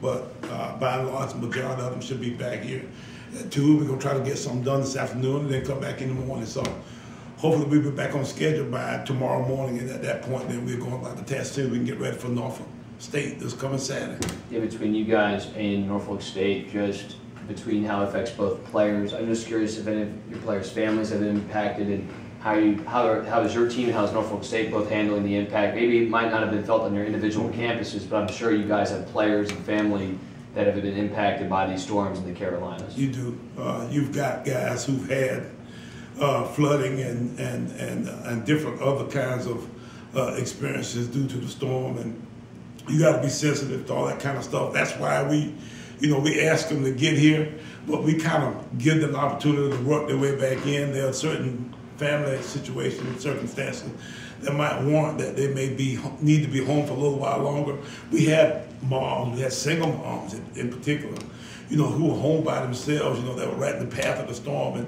But by and large, the majority of them should be back here at 2. We're going to try to get something done this afternoon and then come back in the morning. So hopefully we'll be back on schedule by tomorrow morning, and at that point then we're going about the test too. We can get ready for Norfolk State this coming Saturday. Yeah, between you guys and Norfolk State, just between how it affects both players, I'm just curious if any of your players' families have been impacted, and how is your team and how is Norfolk State both handling the impact? Maybe it might not have been felt on your individual campuses, but I'm sure you guys have players and family that have been impacted by these storms in the Carolinas. You do. You've got guys who've had flooding and different other kinds of experiences due to the storm, and you got to be sensitive to all that kind of stuff. That's why we ask them to get here, but we kind of give them the opportunity to work their way back in. There are certain family situations and circumstances that might warrant that they may need to be home for a little while longer. We had moms, we had single moms in particular, who were home by themselves, that were right in the path of the storm, and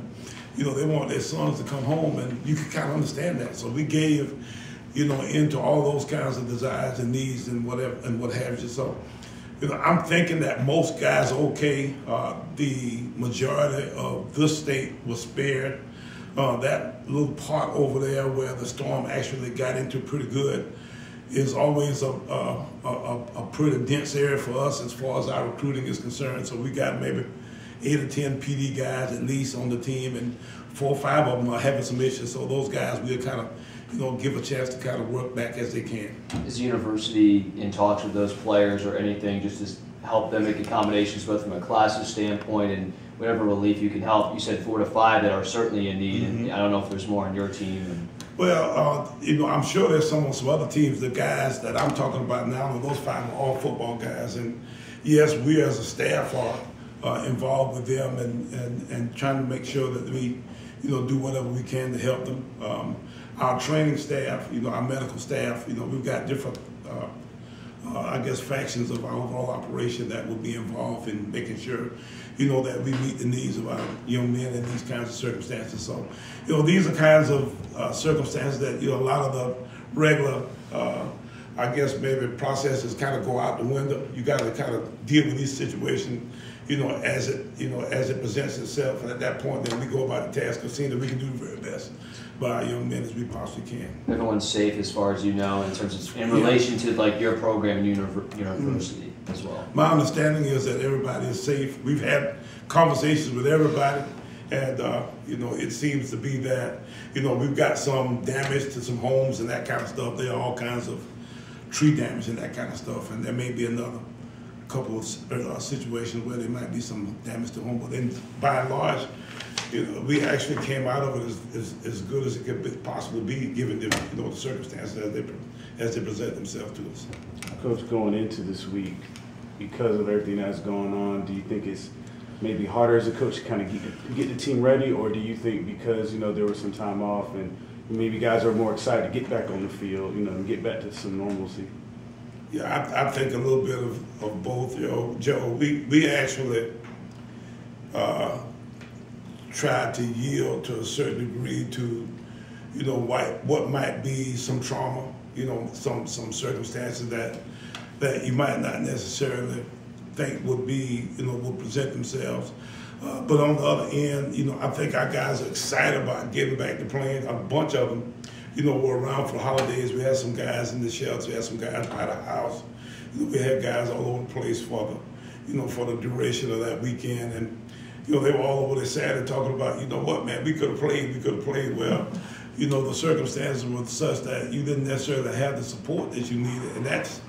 they wanted their sons to come home, and you can kind of understand that. So we gave, into all those kinds of desires and needs and whatever and what have you. So, I'm thinking that most guys are okay. The majority of this state was spared. That little part over there where the storm actually got into pretty good is always a pretty dense area for us as far as our recruiting is concerned. So we got maybe 8 or 10 PD guys at least on the team, and 4 or 5 of them are having some issues. So those guys we'll kind of, give a chance to kind of work back as they can. Is the university in talks with those players or anything just to help them make accommodations both from a classes standpoint and whatever relief you can help? You said 4 to 5 that are certainly in need, and I don't know if there's more on your team. Well, I'm sure there's some other teams. The guys that I'm talking about now, those 5 are all football guys, and yes, we as a staff are involved with them and trying to make sure that we, do whatever we can to help them. Our training staff, our medical staff, we've got different, factions of our overall operation that will be involved in making sure, that we meet the needs of our young men in these kinds of circumstances. So, these are kinds of circumstances that, a lot of the regular, maybe processes kind of go out the window. You got to kind of deal with these situations, as it presents itself. And at that point, then we go about the task of seeing that we can do the very best by our young men as we possibly can. Everyone's safe as far as you know, in terms of relation to like your program and university as well. My understanding is that everybody is safe. We've had conversations with everybody, and it seems to be that we've got some damage to some homes and that kind of stuff. There are all kinds of tree damage and that kind of stuff, and there may be another couple of situations where there might be some damage to home, but then by and large, we actually came out of it as good as it could possibly be, given the the circumstances as they present themselves to us. Coach, going into this week, because of everything that's going on, do you think it's maybe harder as a coach to kind of get the team ready, or do you think because there was some time off and maybe guys are more excited to get back on the field, and get back to some normalcy? Yeah, I think a little bit of both. Joe, we actually tried to yield to a certain degree to, what might be some trauma, some circumstances that you might not necessarily think would be, will present themselves. But on the other end, I think our guys are excited about getting back to playing. A bunch of them, were around for the holidays. We had some guys in the shelter. We had some guys by the house. We had guys all over the place for the duration of that weekend. And, they were all over there Saturday talking about, what, man, we could have played. Well, the circumstances were such that you didn't necessarily have the support that you needed. And that's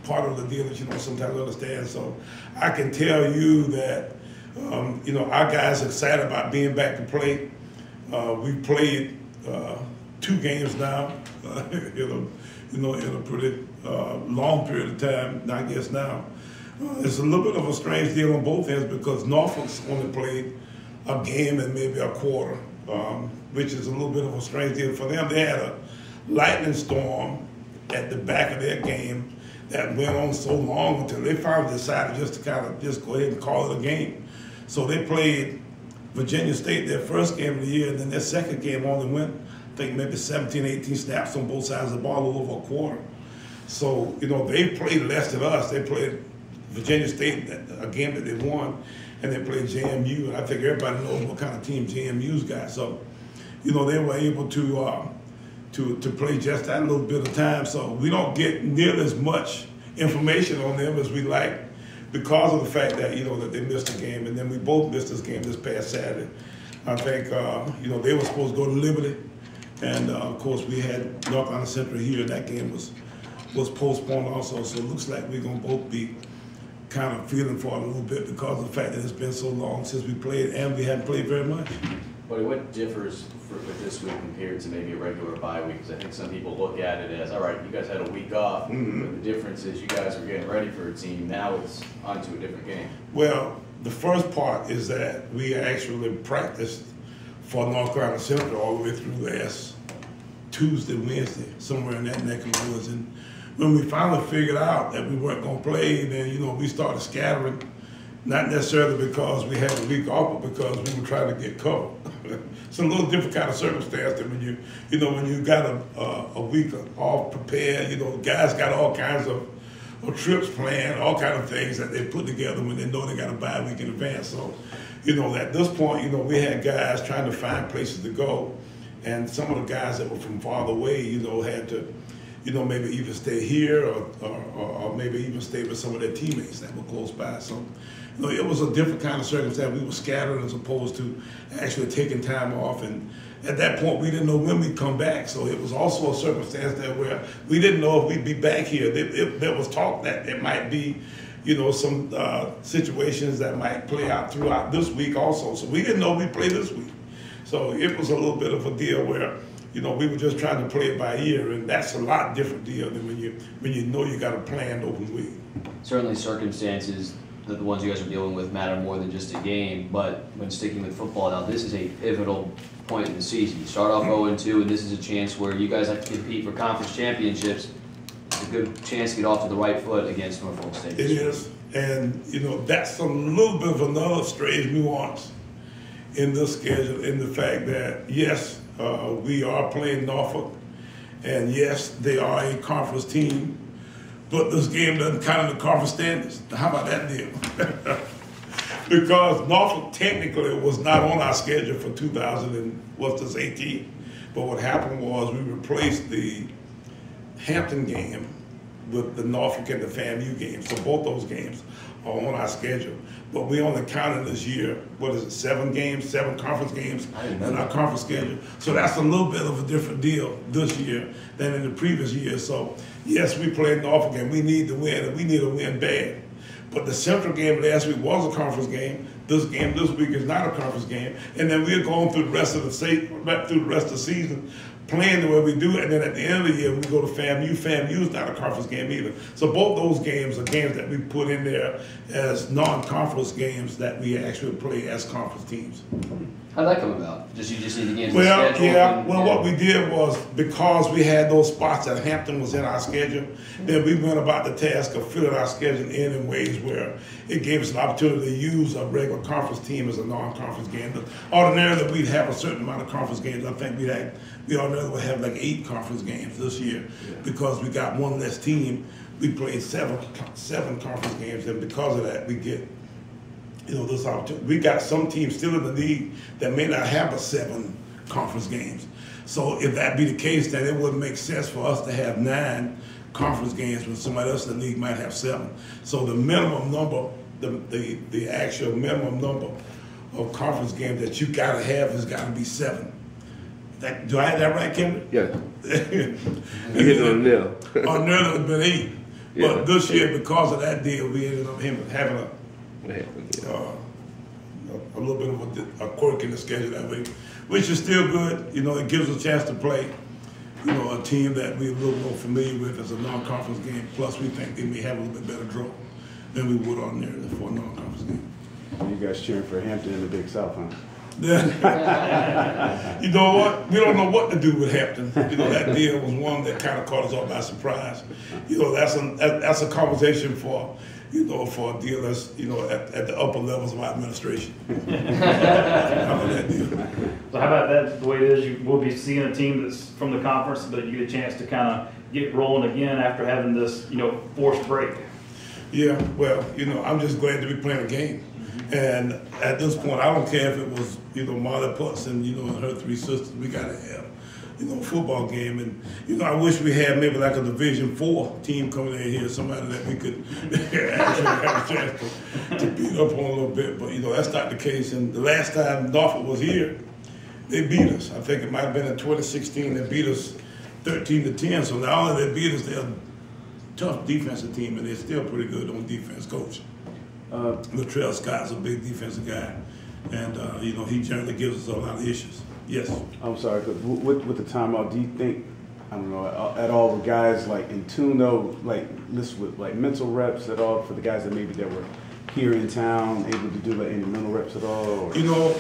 part of the deal that you don't sometimes understand. So I can tell you that, our guys are excited about being back to play. We've played 2 games now, in a pretty long period of time, I guess now. It's a little bit of a strange deal on both ends because Norfolk's only played a game and maybe a quarter, which is a little bit of a strange deal for them. They had a lightning storm at the back of their game that went on so long until they finally decided just to kind of just go ahead and call it a game. So they played Virginia State their first game of the year, and then their second game only went, I think, maybe 17, 18 snaps on both sides of the ball, a little over a quarter. So, they played less than us. They played Virginia State, a game that they won, and they played JMU. And I think everybody knows what kind of team JMU's got. So, they were able to play just that little bit of time. So we don't get nearly as much information on them as we like because of the fact that, that they missed a game. And then we both missed this game this past Saturday. I think, they were supposed to go to Liberty. And, of course, we had North Carolina Central here. That game was postponed also. So it looks like we're going to both be kind of feeling for it a little bit because of the fact that it's been so long since we played and we hadn't played very much. Buddy, what differs with this week compared to maybe a regular bye week? Because I think some people look at it as, all right, you guys had a week off, but the difference is you guys are getting ready for a team. Now it's on to a different game. Well, the first part is that we actually practiced for North Carolina Central all the way through last Tuesday, Wednesday, somewhere in that neck of the woods. And when we finally figured out that we weren't going to play, then, we started scattering, not necessarily because we had a week off, but because we were trying to get covered. It's a little different kind of circumstance than when you got a week off prepared, guys got all kinds of trips planned, all kinds of things that they put together when they know they got a bye week in advance. So, at this point, we had guys trying to find places to go. And some of the guys that were from farther away, had to, maybe either stay here or maybe even stay with some of their teammates that were close by. So, it was a different kind of circumstance. We were scattered as opposed to actually taking time off. And at that point, we didn't know when we'd come back. So it was also a circumstance there where we didn't know if we'd be back here. There was talk that there might be, some situations that might play out throughout this week also. So we didn't know we'd play this week. So it was a little bit of a deal where, we were just trying to play it by ear, and that's a lot different deal than when you know you got a planned open week. Certainly circumstances that the ones you guys are dealing with matter more than just a game, but when sticking with football now, this is a pivotal point in the season. You start off 0-2, and this is a chance where you guys have to compete for conference championships. It's a good chance to get off to the right foot against Norfolk State. It is, and that's a little bit of another strange nuance in this schedule, in the fact that, yes, we are playing Norfolk, and yes, they are a conference team, but this game doesn't count in the conference standards. How about that deal? Because Norfolk technically was not on our schedule for 2018, but what happened was we replaced the Hampton game with the Norfolk and the FAMU game, so both those games are on our schedule. But we only counted this year, 7 conference games in our conference schedule. So that's a little bit of a different deal this year than in the previous year. So yes, we played Norfolk and we need to win, and we need to win bad. But the Central game last week was a conference game. This game this week is not a conference game. And then we're going through the rest of the season playing the way we do, and then at the end of the year we go to FAMU. FAMU's not a conference game either. So both those games are games that we put in there as non-conference games that we actually play as conference teams. How'd that come about? You just need to get into the schedule? Yeah. Well, what we did was, because we had those spots that Hampton was in our schedule, then we went about the task of filling our schedule in ways where it gave us an opportunity to use a regular conference team as a non-conference game. Ordinarily, we'd have a certain amount of conference games. I think we ordinarily would have like 8 conference games this year, because we got one less team. We played seven conference games, and because of that, we get this opportunity. We got some teams still in the league that may not have 7 conference games. So if that be the case, then it wouldn't make sense for us to have 9 conference games when somebody else in the league might have 7. So the minimum number, the actual minimum number of conference games that you gotta have has got to be 7. Do I have that right, Kendrick? Yeah. You hit it on the nail. On there, it would have been 8. Yeah. But this year, because of that deal, we ended up having a little bit of a quirk in the schedule that way, which is still good. It gives us a chance to play, a team that we're a little more familiar with as a non-conference game. Plus, we think they may have a little bit better draw than we would on there for a non-conference game. You guys cheering for Hampton in the Big South, huh? You know what? We don't know what to do with Hampton. That deal was one that kind of caught us off by surprise. That's a conversation for a deal that's, at the upper levels of our administration. How about that deal? So how about that, the way it is, we'll be seeing a team that's from the conference, but you get a chance to kind of get rolling again after having this, forced break. Yeah, well, I'm just glad to be playing a game. And at this point, I don't care if it was, Marla Putz and, and her 3 sisters. We got to have, a football game. And, I wish we had maybe like a Division 4 team coming in here, somebody that we could actually have a chance to beat up on a little bit. But, that's not the case. And the last time Norfolk was here, they beat us. I think it might have been in 2016. They beat us 13-10. So not only they beat us, they're a tough defensive team, and they're still pretty good on defense, coach. Latrell Scott's a big defensive guy, and he generally gives us a lot of issues. Yes. I'm sorry, but with the timeout, do you think, I don't know, at all the guys like in tune though, like list with like mental reps at all for the guys that maybe that were here in town, able to do like any mental reps at all? Or?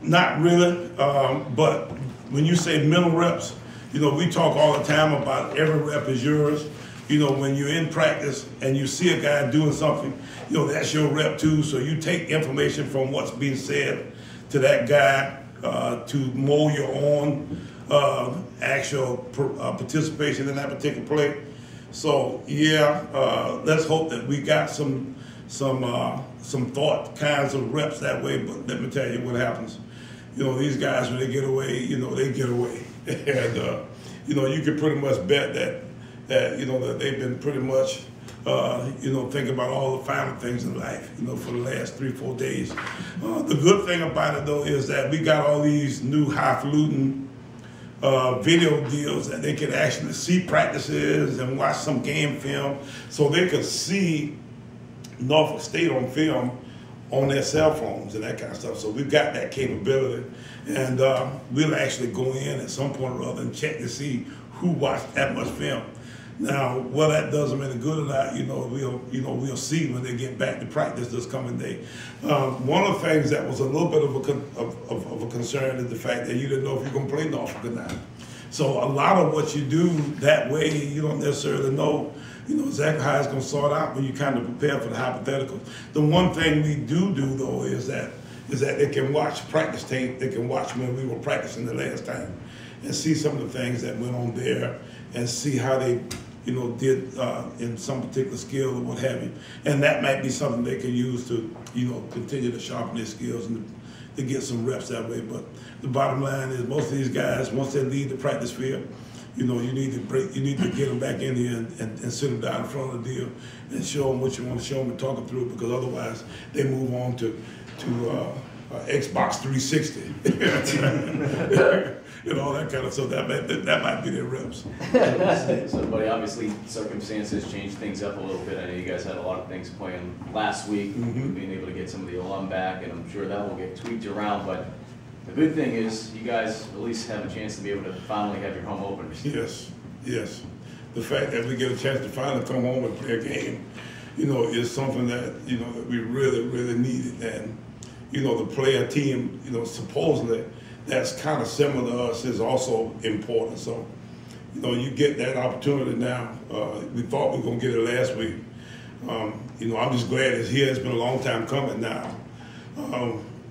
Not really. But when you say mental reps, we talk all the time about every rep is yours. When you're in practice and you see a guy doing something, that's your rep too. So you take information from what's being said to that guy to mold your own actual participation in that particular play. So yeah, let's hope that we got some thought kinds of reps that way. But let me tell you what happens. These guys, when they get away, they get away, and you can pretty much bet that that they've been pretty much, thinking about all the final things in life, for the last 3-4 days. The good thing about it, though, is that we got all these new highfalutin video deals that they can actually see practices and watch some game film, so they could see Norfolk State on film on their cell phones and that kind of stuff. So we've got that capability, and we'll actually go in at some point or other and check to see who watched that much film. Now, whether that does them any good or not, we'll see when they get back to practice this coming day. One of the things that was a little bit of a concern is the fact that you didn't know if you're going to play Norfolk or not. So a lot of what you do that way, you don't necessarily know, exactly how it's going to sort out when you kind of prepare for the hypothetical. The one thing we do though is that they can watch practice tape. They can watch when we were practicing the last time and see some of the things that went on there and see how they did in some particular skill or what have you. And that might be something they can use to, continue to sharpen their skills and to get some reps that way. But the bottom line is most of these guys, once they leave the practice field, you need to get them back in here and sit them down in front of the deal and show them what you want to show them and talk them through it, because otherwise they move on to Xbox 360 and all that kind of stuff. That might be their reps. So, Buddy, obviously circumstances changed things up a little bit. I know you guys had a lot of things playing last week, being able to get some of the alum back, and I'm sure that will get tweaked around. But the good thing is you guys at least have a chance to be able to finally have your home openers. Yes. The fact that we get a chance to finally come home and play a game, is something that, that we really, really needed. And, the player team, supposedly that's kind of similar to us is also important. So, you get that opportunity now. We thought we were going to get it last week. I'm just glad it's here. It's been a long time coming now.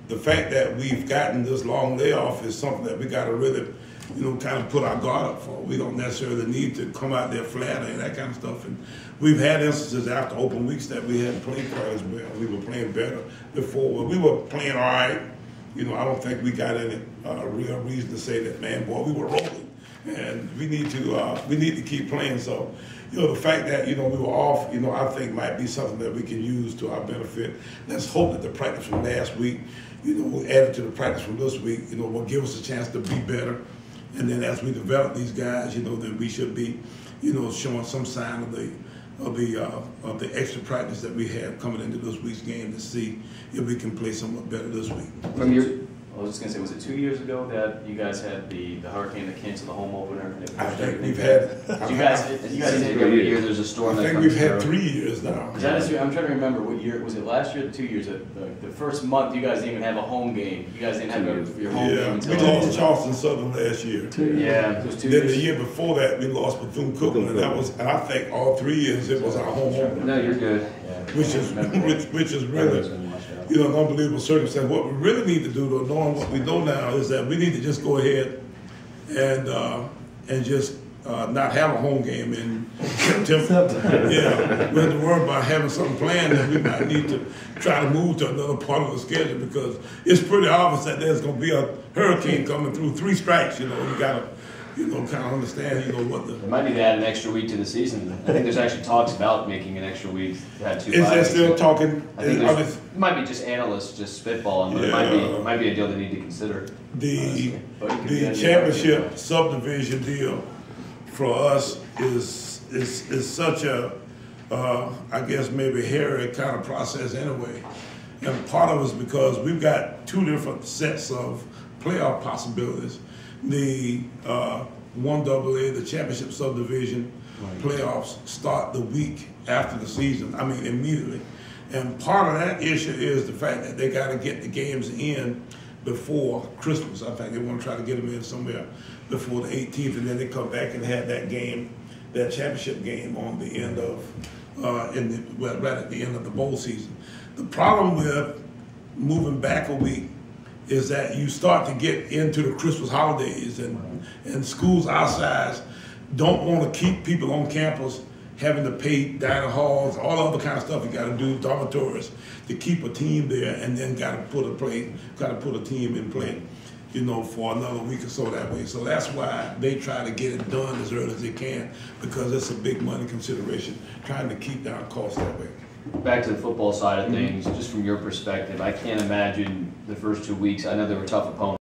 The fact that we've gotten this long layoff is something that we got to really, kind of put our guard up for. We don't necessarily need to come out there flat and that kind of stuff. And we've had instances after open weeks that we hadn't played quite as well. We were playing better before. We were playing all right. I don't think we got any real reason to say that, man, boy, we were rolling. And we need to keep playing. So, the fact that, we were off, I think might be something that we can use to our benefit. Let's hope that the practice from last week, added to the practice from this week, will give us a chance to be better. And then as we develop these guys, then we should be, showing some sign of the extra practice that we have coming into this week's game to see if we can play somewhat better this week. I was just going to say, was it 2 years ago that you guys had the hurricane that canceled the home opener? And I think we've had. You guys every year there's a storm. I think we've had 3 years now. I'm trying to remember what year was it. Last year, or 2 years. The first month, you guys didn't even have a home game. You guys didn't have your home game until we lost Charleston Southern last year. 2 years. Yeah, it was 2 then years. The year before that, we lost Bethune-Cookman, and I think all 3 years it was our home opener. No, you're good. Yeah, which is really. An unbelievable circumstance. What we really need to do, though, knowing what we know now, is that we need to just go ahead and just not have a home game in September. Yeah, we have to worry about having something planned that we might need to try to move to another part of the schedule because it's pretty obvious that there's going to be a hurricane coming through, 3 strikes. You got to, kind of understand, what the. They might need to add an extra week to the season. I think there's actually talks about making an extra week to have 2 Is there still talking? I think it might be just analysts just spitballing, but it might be a deal they need to consider. The championship subdivision deal for us is such a, I guess maybe hairy kind of process anyway. And part of it is because we've got 2 different sets of playoff possibilities. The 1AA, the championship subdivision playoffs start the week after the season, immediately. And part of that issue is the fact that they got to get the games in before Christmas. I think they want to try to get them in somewhere before the 18th, and then they come back and have that game, that championship game on the end of, right at the end of the bowl season. The problem with moving back a week is that you start to get into the Christmas holidays, and schools our size don't want to keep people on campus having to pay dining halls, all the other kind of stuff you got to do, dormitories, to keep a team there, and then got to put a team in play, for another week or so that way. So that's why they try to get it done as early as they can, because it's a big money consideration, trying to keep down costs that way. Back to the football side of things, just from your perspective, I can't imagine the first 2 weeks. I know they were tough opponents.